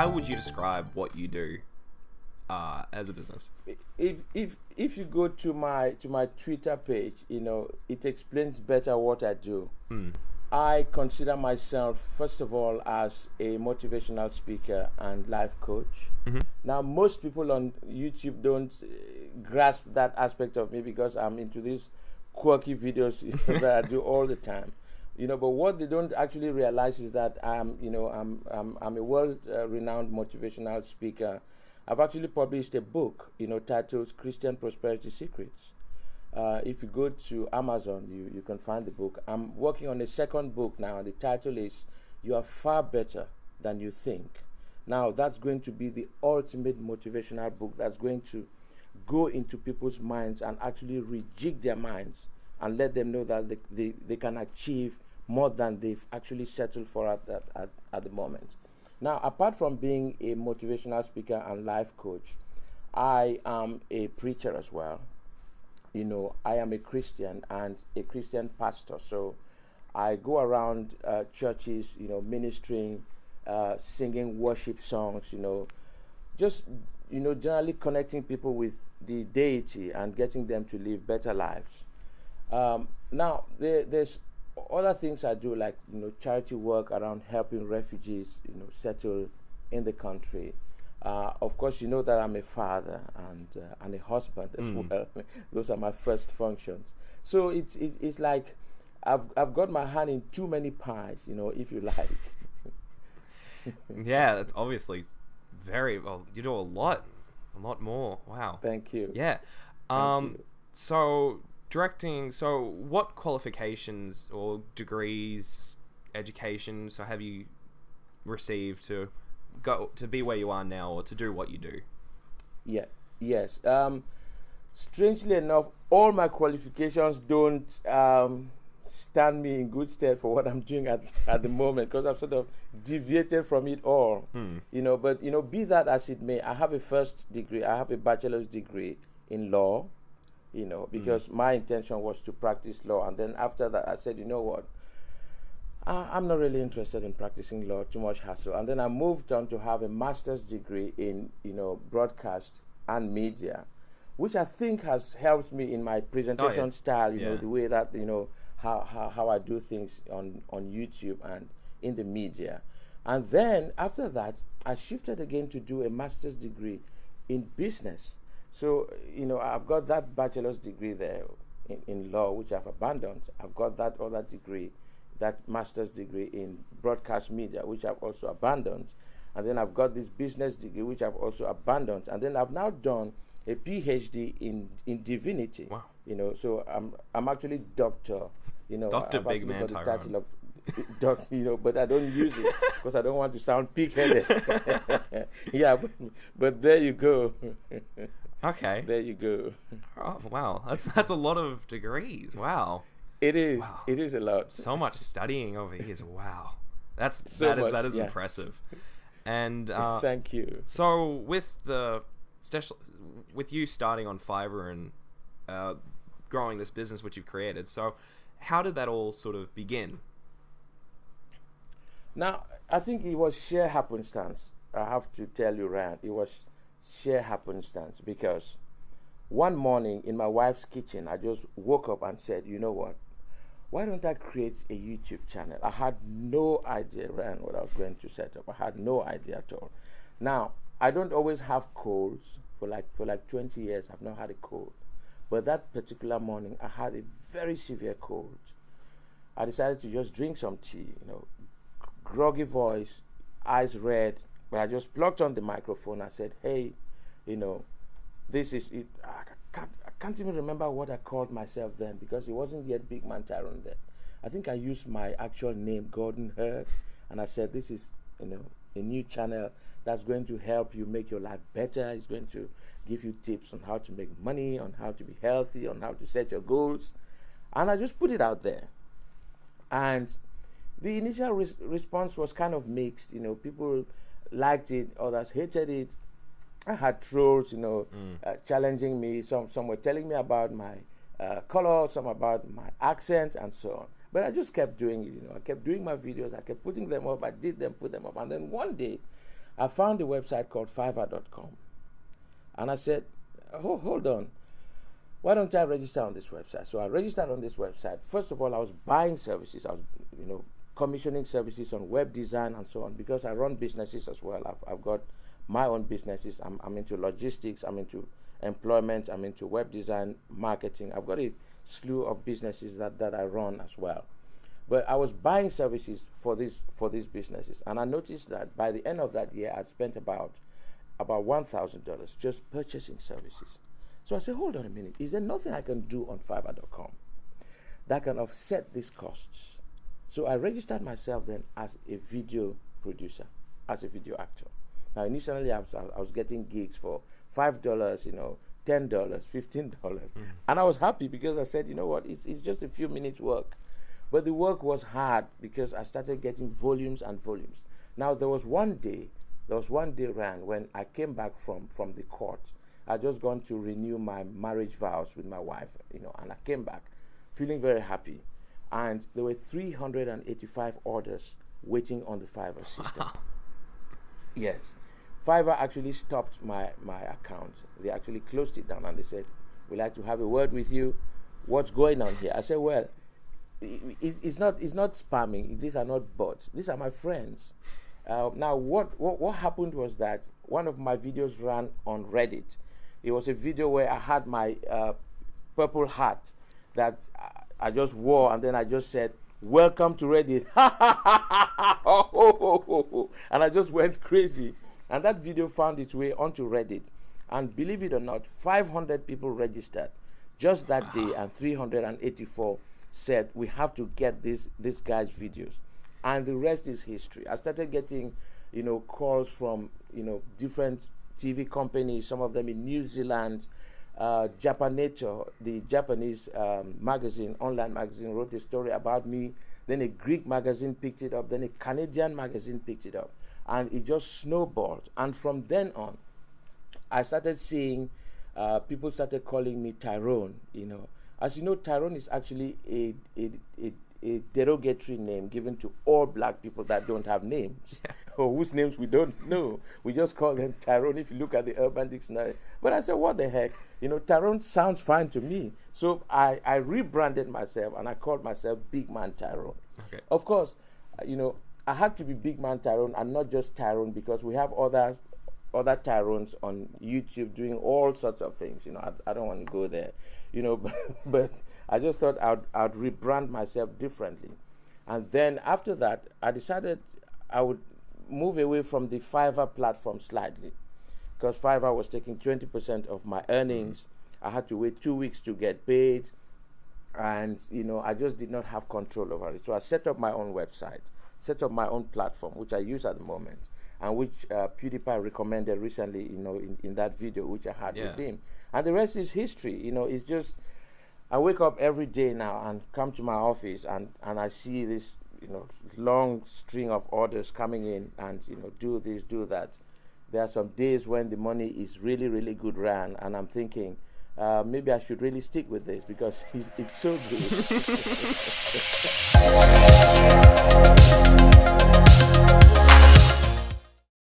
how would you describe what you do as a business? If you go to my Twitter page, it explains better what I do. I consider myself, first of all, as a motivational speaker and life coach. Now, most people on YouTube don't grasp that aspect of me because I'm into these quirky videos that I do all the time. But what they don't actually realize is that I'm a world-renowned motivational speaker. I've actually published a book, titled Christian Prosperity Secrets. If you go to Amazon, you can find the book. I'm working on a second book now. The title is You Are Far Better Than You Think. Now, that's going to be the ultimate motivational book that's going to go into people's minds and actually rejig their minds and let them know that they can achieve more than they've actually settled for at the moment. Now, apart from being a motivational speaker and life coach, I am a preacher as well. I am a Christian and a Christian pastor. So I go around churches, ministering, singing worship songs, just, generally connecting people with the deity and getting them to live better lives. Now, there's other things I do, like, charity work around helping refugees, settle in the country. Of course, you know that I'm a father and a husband as well. Those are my first functions. So it's like I've got my hand in too many pies, if you like. Yeah, that's obviously very well. You do a lot more. Wow. Thank you. Yeah. Thank you. So directing. So what qualifications or degrees, education, have you received to go to be where you are now or to do what you do? Yes. Strangely enough, all my qualifications don't stand me in good stead for what I'm doing at the moment, because I've sort of deviated from it all. But be that as it may, I have a first degree, I have a bachelor's degree in law, because my intention was to practice law. And then after that, I said, you know what? I'm not really interested in practicing law, too much hassle. And then I moved on to have a master's degree in, broadcast and media, which I think has helped me in my presentation style, the way that, how I do things on YouTube and in the media. And then after that, I shifted again to do a master's degree in business. So, I've got that bachelor's degree there in law, which I've abandoned. I've got that other degree, that master's degree in broadcast media, which I've also abandoned. And then I've got this business degree, which I've also abandoned. And then I've now done a PhD in divinity. Wow. So I'm actually doctor. Doctor I've Big actually Man got the Tyrone. title of doctor, but I don't use it because I don't want to sound pig-headed. Yeah, but there you go. Okay. There you go. Oh wow, that's a lot of degrees. Wow. It is. Wow. It is a lot. So much studying over here. Wow. That is yeah. impressive. And thank you. So with you starting on Fiverr and growing this business which you've created, so how did that all sort of begin? Now, I think it was sheer happenstance. I have to tell you, Ryan, it was sheer happenstance, because one morning in my wife's kitchen, I just woke up and said, you know what? Why don't I create a YouTube channel? I had no idea, Ryan, what I was going to set up. I had no idea at all. Now, I don't always have colds. For like 20 years, I've not had a cold. But that particular morning, I had a very severe cold. I decided to just drink some tea, groggy voice, eyes red. But I just plugged on the microphone. I said, hey, this is it. I can't even remember what I called myself then, because it wasn't yet Big Man Tyrone then. I think I used my actual name, Gordon Hurd, and I said, this is, a new channel that's going to help you make your life better. It's going to give you tips on how to make money, on how to be healthy, on how to set your goals. And I just put it out there. And the initial response was kind of mixed. People liked it, others hated it. I had trolls, challenging me. Some were telling me about my color, some about my accent, and so on. But I just kept doing it. I kept doing my videos. I kept putting them up. I did them, put them up. And then one day, I found a website called Fiverr.com. And I said, hold on. Why don't I register on this website? So I registered on this website. First of all, I was buying services. I was, commissioning services on web design and so on, because I run businesses as well. I've got my own businesses. I'm into logistics. I'm into employment. I'm into web design, marketing. I've got a slew of businesses that I run as well. But I was buying services for these businesses, and I noticed that by the end of that year, I spent about $1,000 just purchasing services. So I said, hold on a minute. Is there nothing I can do on Fiverr.com that can offset these costs? So I registered myself then as a video producer, as a video actor. Now, initially, I was getting gigs for $5, $10, $15. And I was happy because I said, you know what, it's just a few minutes work. But the work was hard because I started getting volumes and volumes. Now, there was one day ran when I came back from the court. I just gone to renew my marriage vows with my wife, and I came back feeling very happy. And there were 385 orders waiting on the Fiverr system. Yes. Fiverr actually stopped my account. They actually closed it down and they said, we'd like to have a word with you. What's going on here? I said, well, it's not spamming. These are not bots. These are my friends. Now, what happened was that one of my videos ran on Reddit. It was a video where I had my purple hat that I just wore, and then I just said, welcome to Reddit. And I just went crazy. And that video found its way onto Reddit. And believe it or not, 500 people registered just that day, and 384 said, we have to get this guy's videos. And the rest is history. I started getting, calls from, different TV companies, some of them in New Zealand. Japanator, the Japanese magazine, online magazine, wrote a story about me. Then a Greek magazine picked it up. Then a Canadian magazine picked it up. And it just snowballed. And from then on, I started seeing people started calling me Tyrone. As you know, Tyrone is actually a derogatory name given to all black people that don't have names, or whose names we don't know. We just call them Tyrone if you look at the Urban Dictionary. But I said, what the heck? Tyrone sounds fine to me. So I rebranded myself and I called myself Big Man Tyrone. Okay. Of course, I had to be Big Man Tyrone and not just Tyrone, because we have other Tyrones on YouTube doing all sorts of things. I don't want to go there, but I just thought I'd rebrand myself differently. And then after that, I decided I would move away from the Fiverr platform slightly, because Fiverr was taking 20% of my earnings. I had to wait 2 weeks to get paid, and I just did not have control over it. So I set up my own website, set up my own platform, which I use at the moment, and which PewDiePie recommended recently, in that video which I had with him. And the rest is history. It's just, I wake up every day now and come to my office and I see this, long string of orders coming in, and, do this, do that. There are some days when the money is really, really good run, and I'm thinking, maybe I should really stick with this because it's so good.